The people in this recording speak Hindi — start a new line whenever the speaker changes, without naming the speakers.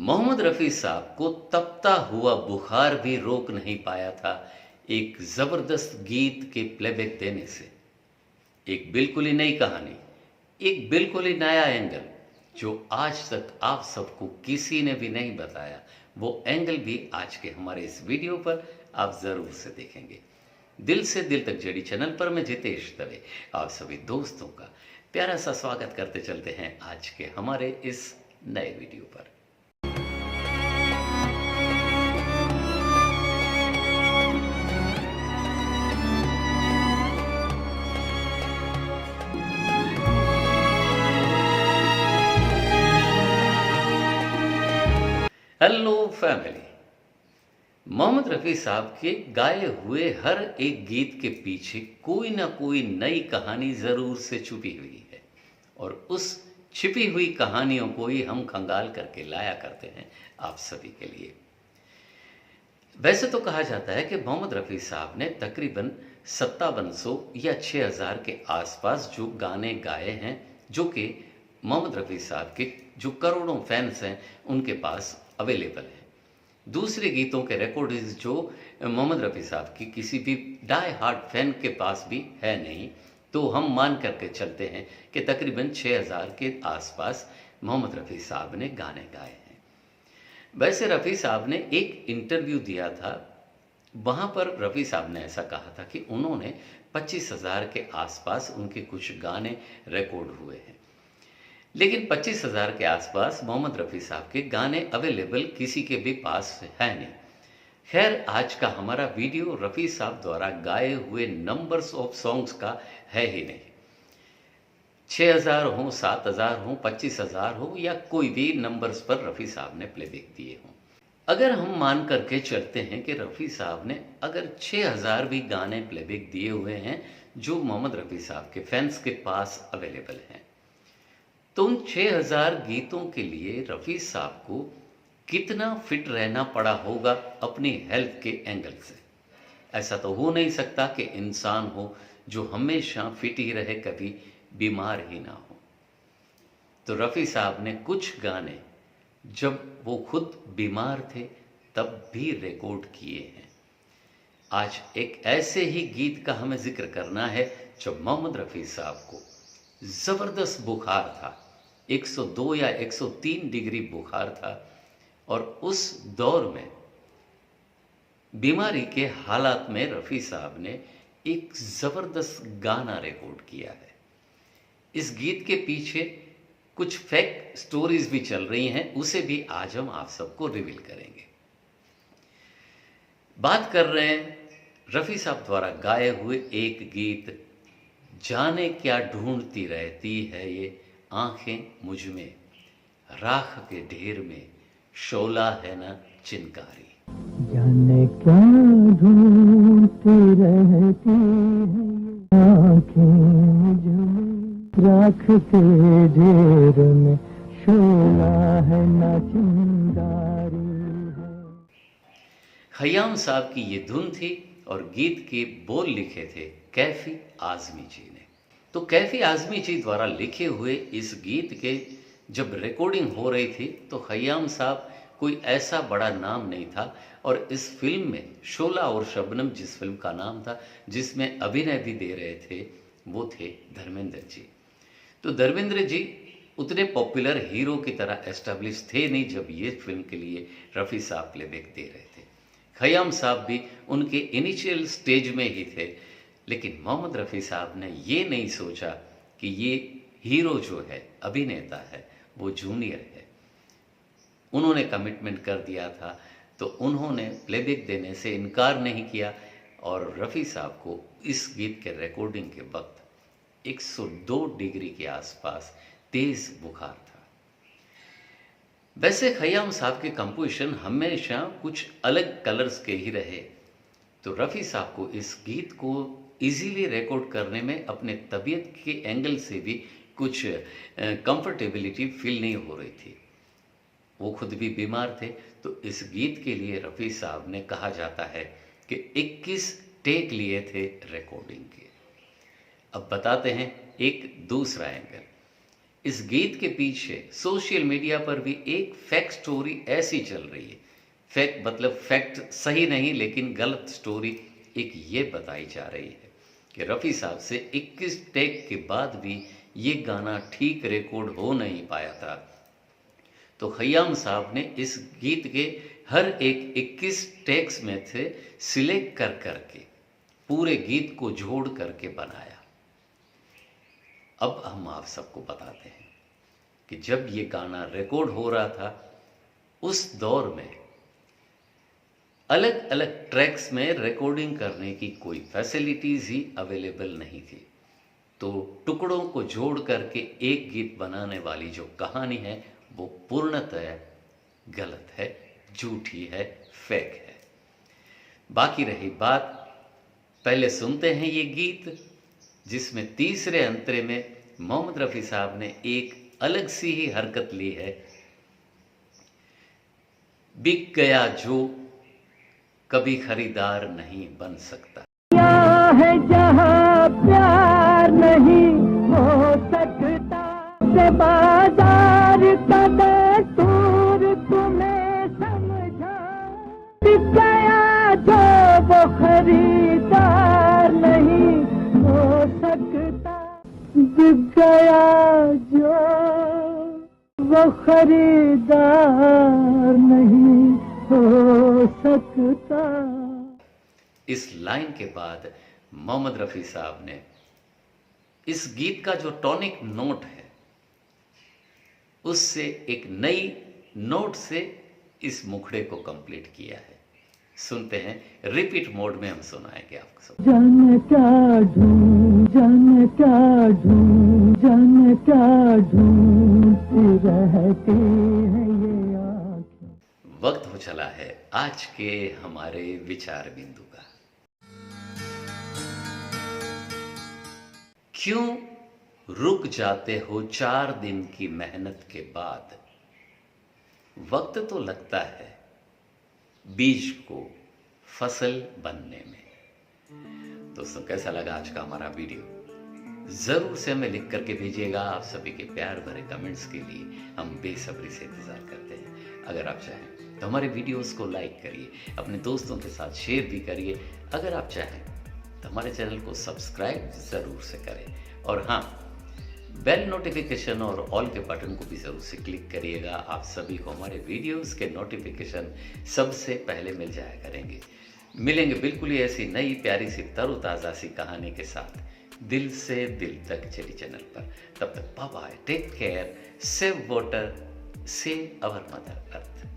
मोहम्मद रफ़ी साहब को तपता हुआ बुखार भी रोक नहीं पाया था एक ज़बरदस्त गीत के प्लेबैक देने से। एक बिल्कुल ही नई कहानी, एक बिल्कुल ही नया एंगल जो आज तक आप सबको किसी ने भी नहीं बताया, वो एंगल भी आज के हमारे इस वीडियो पर आप ज़रूर से देखेंगे। दिल से दिल तक जड़ी चैनल पर मैं जितेश दवे आप सभी दोस्तों का प्यारा सा स्वागत करते चलते हैं आज के हमारे इस नए वीडियो पर। Hello family. मोहम्मद रफ़ी साहब के गाए हुए हर एक गीत के पीछे कोई ना कोई नई कहानी ज़रूर से छुपी हुई है और उस छिपी हुई कहानियों को ही हम खंगाल करके लाया करते हैं आप सभी के लिए। वैसे तो कहा जाता है कि मोहम्मद रफ़ी साहब ने तकरीबन 5700 या 6000 के आसपास जो गाने गाए हैं, जो कि मोहम्मद रफ़ी साहब के जो करोड़ों फैंस हैं उनके पास अवेलेबल है। दूसरे गीतों के रिकॉर्डिंग्स जो मोहम्मद रफ़ी साहब की किसी भी डाई हार्ड फैन के पास भी है नहीं, तो हम मान करके चलते हैं कि तकरीबन 6000 के आसपास मोहम्मद रफ़ी साहब ने गाने गाए हैं। वैसे रफ़ी साहब ने एक इंटरव्यू दिया था, वहाँ पर रफ़ी साहब ने ऐसा कहा था कि उन्होंने 25,000 के आसपास उनके कुछ गाने रिकॉर्ड हुए हैं, लेकिन 25,000 के आसपास मोहम्मद रफ़ी साहब के गाने अवेलेबल किसी के भी पास है नहीं। खैर, आज का हमारा वीडियो रफ़ी साहब द्वारा गाए हुए नंबर्स ऑफ सॉन्ग्स का है ही नहीं। 6000 हो, 7000 हो, 25,000 हो या कोई भी नंबर्स पर रफ़ी साहब ने प्लेबैक दिए हों। अगर हम मान करके चलते हैं कि रफ़ी साहब ने अगर 6000 भी गाने प्लेबैक दिए हुए हैं जो मोहम्मद रफ़ी साहब के फैंस के पास अवेलेबल हैं, तो उन 6000 गीतों के लिए रफ़ी साहब को कितना फिट रहना पड़ा होगा अपनी हेल्थ के एंगल से। ऐसा तो हो नहीं सकता कि इंसान हो जो हमेशा फिट ही रहे, कभी बीमार ही ना हो। तो रफ़ी साहब ने कुछ गाने जब वो खुद बीमार थे तब भी रिकॉर्ड किए हैं। आज एक ऐसे ही गीत का हमें जिक्र करना है जब मोहम्मद रफ़ी साहब को ज़बरदस्त बुखार था, 102 या 103 डिग्री बुखार था, और उस दौर में बीमारी के हालात में रफ़ी साहब ने एक ज़बरदस्त गाना रिकॉर्ड किया है। इस गीत के पीछे कुछ फेक स्टोरीज भी चल रही हैं, उसे भी आज हम आप सबको रिवील करेंगे। बात कर रहे हैं रफ़ी साहब द्वारा गाए हुए एक गीत, जाने क्या ढूंढती रहती है ये आंखें मुझ में, राख के ढेर में शोला है ना चिनकारी।
जाने क्या ढूंढती रहती है ये आंखें मुझ में, राख के ढेर में शोला है ना चिंगारी है।
खयाम साहब की ये धुन थी और गीत के बोल लिखे थे कैफी आज़मी जी ने। तो कैफी आज़मी जी द्वारा लिखे हुए इस गीत के जब रिकॉर्डिंग हो रही थी तो खयाम साहब कोई ऐसा बड़ा नाम नहीं था, और इस फिल्म में शोला और शबनम जिस फिल्म का नाम था, जिसमें अभिनय भी दे रहे थे, वो थे धर्मेंद्र जी। तो धर्मेंद्र जी उतने पॉपुलर हीरो की तरह एस्टेब्लिश थे नहीं जब ये फिल्म के लिए रफ़ी साहब प्लेबैक दे रहे थे। खयाम साहब भी उनके इनिशियल स्टेज में ही थे, लेकिन मोहम्मद रफ़ी साहब ने ये नहीं सोचा कि ये हीरो जो है, अभिनेता है, वो जूनियर है। उन्होंने कमिटमेंट कर दिया था, तो उन्होंने प्लेबैक देने से इनकार नहीं किया, और रफ़ी साहब को इस गीत के रिकॉर्डिंग के वक्त 102 डिग्री के आसपास तेज़ बुखार था। वैसे खयाम साहब के कंपोजिशन हमेशा कुछ अलग कलर्स के ही रहे, तो रफ़ी साहब को इस गीत को इजीली रिकॉर्ड करने में अपने तबीयत के एंगल से भी कुछ कंफर्टेबिलिटी फील नहीं हो रही थी। वो खुद भी बीमार थे, तो इस गीत के लिए रफ़ी साहब ने, कहा जाता है कि 21 टेक लिए थे रिकॉर्डिंग के। अब बताते हैं एक दूसरा एंगल। इस गीत के पीछे सोशल मीडिया पर भी एक फैक्ट स्टोरी ऐसी चल रही है। फैक्ट मतलब फैक्ट सही नहीं, लेकिन गलत स्टोरी एक ये बताई जा रही है कि रफ़ी साहब से 21 टेक के बाद भी ये गाना ठीक रिकॉर्ड हो नहीं पाया था। तो खयाम साहब ने इस गीत के हर एक 21 टेक्स में से सिलेक्ट कर करके पूरे गीत को जोड़ करके बनाया। अब हम आप सबको बताते हैं कि जब ये गाना रिकॉर्ड हो रहा था, उस दौर में अलग अलग ट्रैक्स में रिकॉर्डिंग करने की कोई फैसिलिटीज़ ही अवेलेबल नहीं थी। तो टुकड़ों को जोड़ करके एक गीत बनाने वाली जो कहानी है वो पूर्णतः गलत है, झूठी है, फेक है। बाकी रही बात, पहले सुनते हैं ये गीत जिसमें तीसरे अंतरे में मोहम्मद रफ़ी साहब ने एक अलग सी ही हरकत ली है। बिक गया जो कभी खरीदार नहीं बन सकता।
क्या है जहाँ प्यार नहीं हो सकता, से बाजार का दस्तूर तुम्हें समझा। बिक गया जो वो खरीदार नहीं हो सकता, बिक गया जो वो खरीदार नहीं हो सकता।
इस लाइन के बाद मोहम्मद रफ़ी साहब ने इस गीत का जो टॉनिक नोट है उससे एक नई नोट से इस मुखड़े को कंप्लीट किया है। सुनते हैं, रिपीट मोड में हम सुनाएंगे आपको सब।
जाने क्या ढूंढ, जाने क्या ढूंढ, जाने क्या ढूंढती रहती है ये आँखें।
वक्त हो चला है आज के हमारे विचार बिंदु का। क्यों रुक जाते हो 4 दिन की मेहनत के बाद? वक्त तो लगता है बीज को फसल बनने में। दोस्तों, कैसा लगा आज का हमारा वीडियो? जरूर से हमें लिख करके भेजिएगा। आप सभी के प्यार भरे कमेंट्स के लिए हम बेसब्री से इंतजार करते हैं। अगर आप चाहें तो हमारे वीडियोस को लाइक करिए, अपने दोस्तों के साथ शेयर भी करिए। अगर आप चाहें तो हमारे चैनल को सब्सक्राइब ज़रूर से करें, और हाँ, बेल नोटिफिकेशन और ऑल के बटन को भी ज़रूर से क्लिक करिएगा। आप सभी को हमारे वीडियोस के नोटिफिकेशन सबसे पहले मिल जाया करेंगे। मिलेंगे बिल्कुल ही ऐसी नई प्यारी सी तरोताज़ा सी कहानी के साथ दिल से दिल तक चली चैनल पर। तब तक bye bye, take care, save water, save our mother earth.